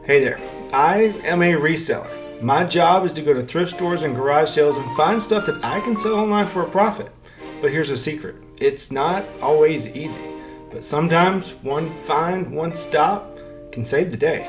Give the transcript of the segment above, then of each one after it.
Hey there, I am a reseller. My job is to go to thrift stores and garage sales and find stuff that I can sell online for a profit. But here's a secret. It's not always easy, but sometimes one find, one stop can save the day.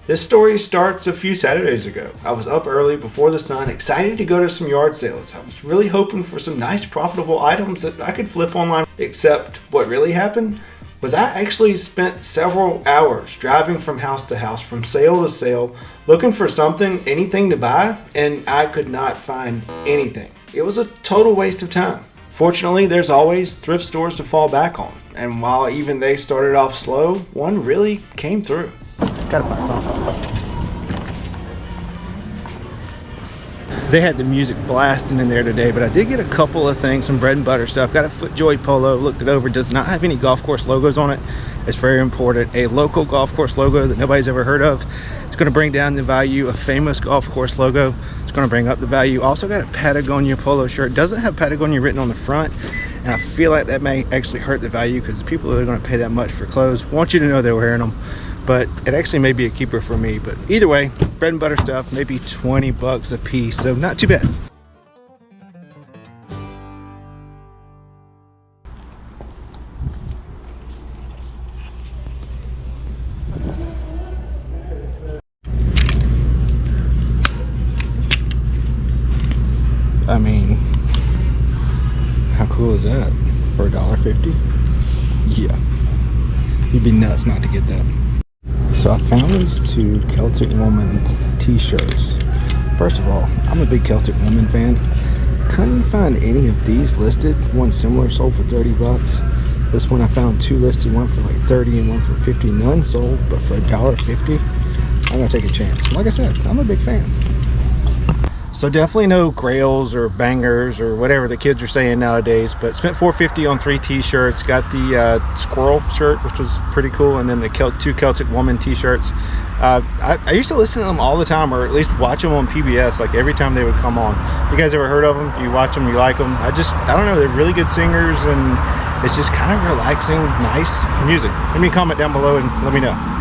This story starts a few Saturdays ago. I was up early before the sun, excited to go to some yard sales. I was really hoping for some nice profitable items that I could flip online. Except what really happened was I actually spent several hours driving from house to house, from sale to sale, looking for anything to buy, and I could not find anything. It was a total waste of time. Fortunately, there's always thrift stores to fall back on, and while even they started off slow, one really came through. Gotta find something. They had the music blasting in there today, but I did get a couple of things, some bread and butter stuff. Got a FootJoy polo, looked it over, does not have any golf course logos on it. It's very important. A local golf course logo that nobody's ever heard of. It's gonna bring down the value. A famous golf course logo, it's gonna bring up the value. Also got a Patagonia polo shirt. Doesn't have Patagonia written on the front, and I feel like that may actually hurt the value because the people that are gonna pay that much for clothes want you to know they're wearing them. But it actually may be a keeper for me. But either way, bread and butter stuff, maybe 20 bucks a piece, so not too bad. I mean, how cool is that for $1.50? Yeah, you'd be nuts not to get that. So I found these two Celtic Woman t-shirts. First of all, I'm a big Celtic Woman fan. Couldn't find any of these listed. One similar sold for 30 bucks. This one I found two listed, one for like 30 and one for 50. None sold, but for $1.50, I'm gonna take a chance. Like I said, I'm a big fan. So definitely no grails or bangers or whatever the kids are saying nowadays, but spent $4.50 on 3 t-shirts. Got the squirrel shirt, which was pretty cool, and then the two Celtic Woman t-shirts. I used to listen to them all the time, or at least watch them on PBS, like every time they would come on. You guys ever heard of them? You watch them, you like them? I don't know, they're really good singers, and it's just kind of relaxing, nice music. Leave me a comment down below and let me know.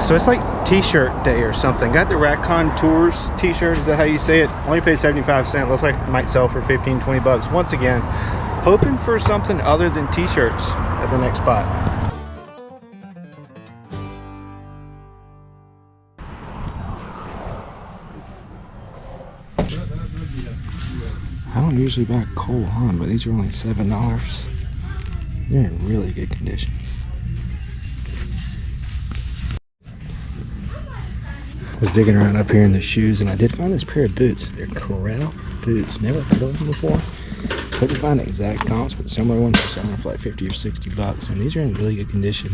So it's like t-shirt day or something. Got the Racon Tours t-shirt, is that how you say it? Only paid 75 cents. Looks like it might sell for 15, 20 bucks. Once again, hoping for something other than t-shirts at the next spot. I don't usually buy Cole Haan, but these are only $7. They're in really good condition. I was digging around up here in the shoes, and I did find this pair of boots. They're Corral boots. Never heard of them before. Couldn't find exact comps, but similar ones are selling for like 50 or 60 bucks. And these are in really good condition.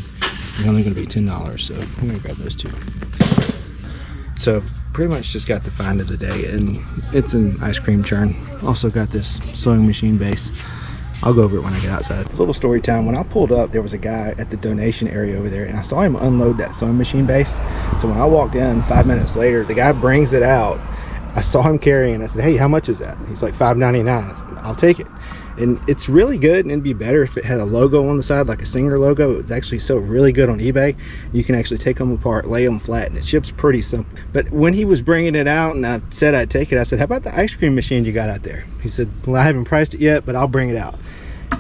They're only going to be $10, so I'm going to grab those two. So pretty much just got the find of the day, and it's an ice cream churn. Also got this sewing machine base. I'll go over it when I get outside. A little story time. When I pulled up, there was a guy at the donation area over there, and I saw him unload that sewing machine base. So when I walked in 5 minutes later, the guy brings it out. I saw him carrying it. I said, "Hey, how much is that?" He's like, $5.99. I said, "I'll take it." And it's really good, and it'd be better if it had a logo on the side, like a Singer logo. It would actually sell really good on eBay. You can actually take them apart, lay them flat, and it ships pretty simple. But when he was bringing it out and I said I'd take it, I said, "How about the ice cream machine you got out there?" He said, "Well, I haven't priced it yet, but I'll bring it out."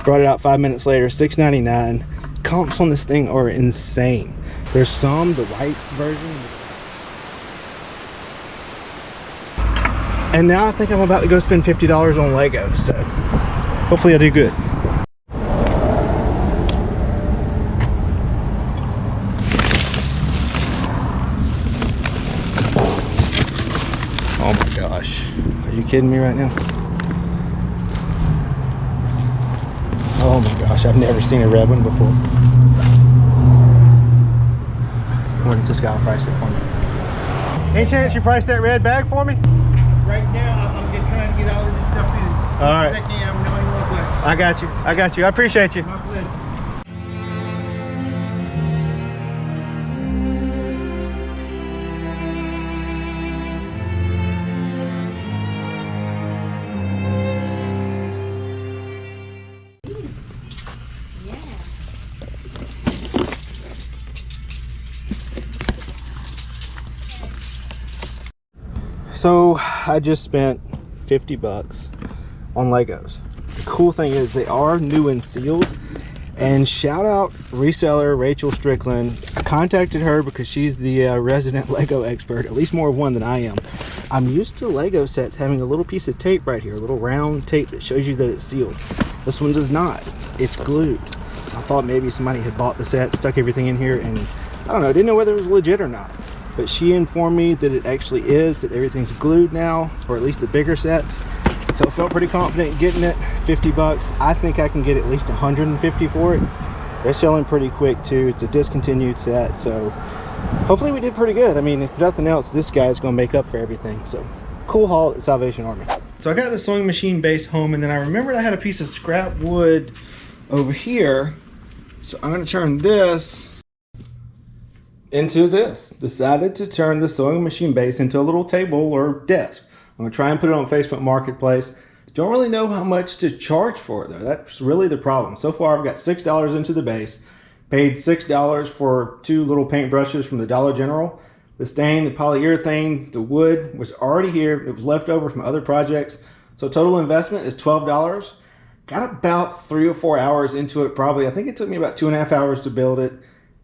Brought it out 5 minutes later, $6.99. Comps on this thing are insane. There's some, the white version. And now I think I'm about to go spend $50 on Lego, so hopefully I do good. Oh my gosh, are you kidding me right now? Oh my gosh, I've never seen a red one before. What did this guy price it for me? Any chance you price that red bag for me? Right now, I'm just trying to get all of this stuff in All right. I can. I'm knowing what way. I got you. I got you. I appreciate you. My pleasure. So I just spent 50 bucks on Legos. The cool thing is they are new and sealed. And shout out reseller Rachel Strickland. I contacted her because she's the resident Lego expert, at least more of one than I am. I'm used to Lego sets having a little piece of tape right here, a little round tape that shows you that it's sealed. This one does not. It's glued. So I thought maybe somebody had bought the set, stuck everything in here, and I don't know, I didn't know whether it was legit or not. But she informed me that it actually is, that everything's glued now, or at least the bigger sets. So I felt pretty confident getting it. 50 bucks. I think I can get at least 150 for it. They're selling pretty quick too. It's a discontinued set, so hopefully we did pretty good. I mean, if nothing else, this guy's gonna make up for everything. So cool haul at Salvation Army. So I got the sewing machine base home, and then I remembered I had a piece of scrap wood over here. So I'm gonna turn this into this. Decided to turn the sewing machine base into a little table or desk. I'm gonna try and put it on Facebook Marketplace. Don't really know how much to charge for it though. That's really the problem. So far I've got $6 into the base, paid $6 for 2 little paint brushes from the Dollar General. The stain, the polyurethane, the wood was already here. It was left over from other projects. So total investment is $12. Got about 3 or 4 hours into it probably. I think it took me about 2.5 hours to build it.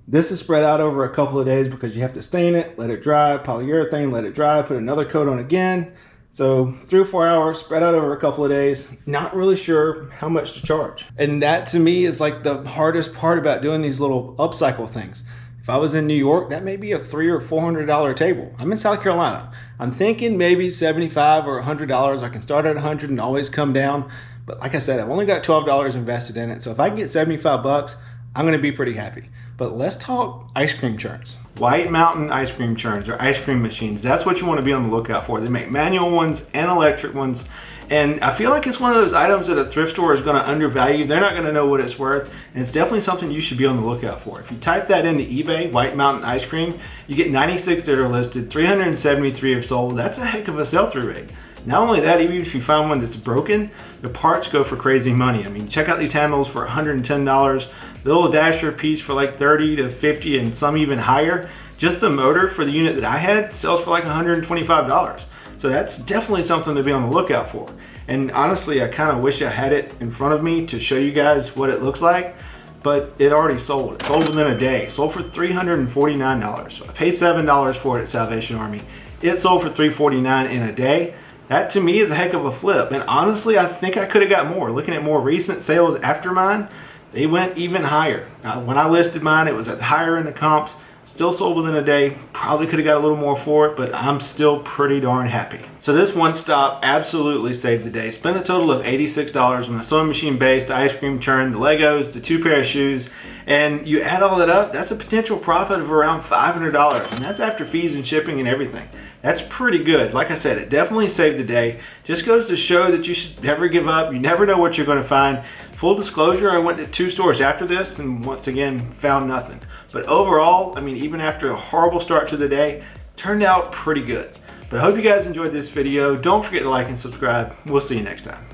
This is spread out over a couple of days because you have to stain it, let it dry, polyurethane, let it dry, put another coat on again. So 3 or 4 hours spread out over a couple of days. Not really sure how much to charge. And that to me is like the hardest part about doing these little upcycle things. If I was in New York, that may be a $300 or $400 table. I'm in South Carolina. I'm thinking maybe $75 or $100. I can start at 100 and always come down. But like I said, I've only got $12 invested in it. So if I can get 75 bucks, I'm gonna be pretty happy. But let's talk ice cream churns. White Mountain ice cream churns or ice cream machines. That's what you want to be on the lookout for. They make manual ones and electric ones. And I feel like it's one of those items that a thrift store is going to undervalue. They're not going to know what it's worth. And it's definitely something you should be on the lookout for. If you type that into eBay, White Mountain ice cream, you get 96 that are listed, 373 have sold. That's a heck of a sell-through rate. Not only that, even if you find one that's broken, the parts go for crazy money. I mean, check out these handles for $110. The little dasher piece for like 30 to 50 and some even higher. Just the motor for the unit that I had sells for like $125. So that's definitely something to be on the lookout for. And honestly, I kind of wish I had it in front of me to show you guys what it looks like, but it already sold. It sold within a day. It sold for $349. So I paid $7 for it at Salvation Army. It sold for $349 in a day. That to me is a heck of a flip. And honestly, I think I could have got more. Looking at more recent sales after mine, they went even higher. When I listed mine, it was at the higher end of comps. Still sold within a day. Probably could have got a little more for it, but I'm still pretty darn happy. So this one stop absolutely saved the day. Spent a total of $86 on the sewing machine base, the ice cream churn, the Legos, the 2 pair of shoes, and you add all that up, that's a potential profit of around $500, and that's after fees and shipping and everything. That's pretty good. Like I said, it definitely saved the day. Just goes to show that you should never give up. You never know what you're going to find. Full disclosure, I went to 2 stores after this and once again found nothing. But overall, I mean, even after a horrible start to the day, turned out pretty good. But I hope you guys enjoyed this video. Don't forget to like and subscribe. We'll see you next time.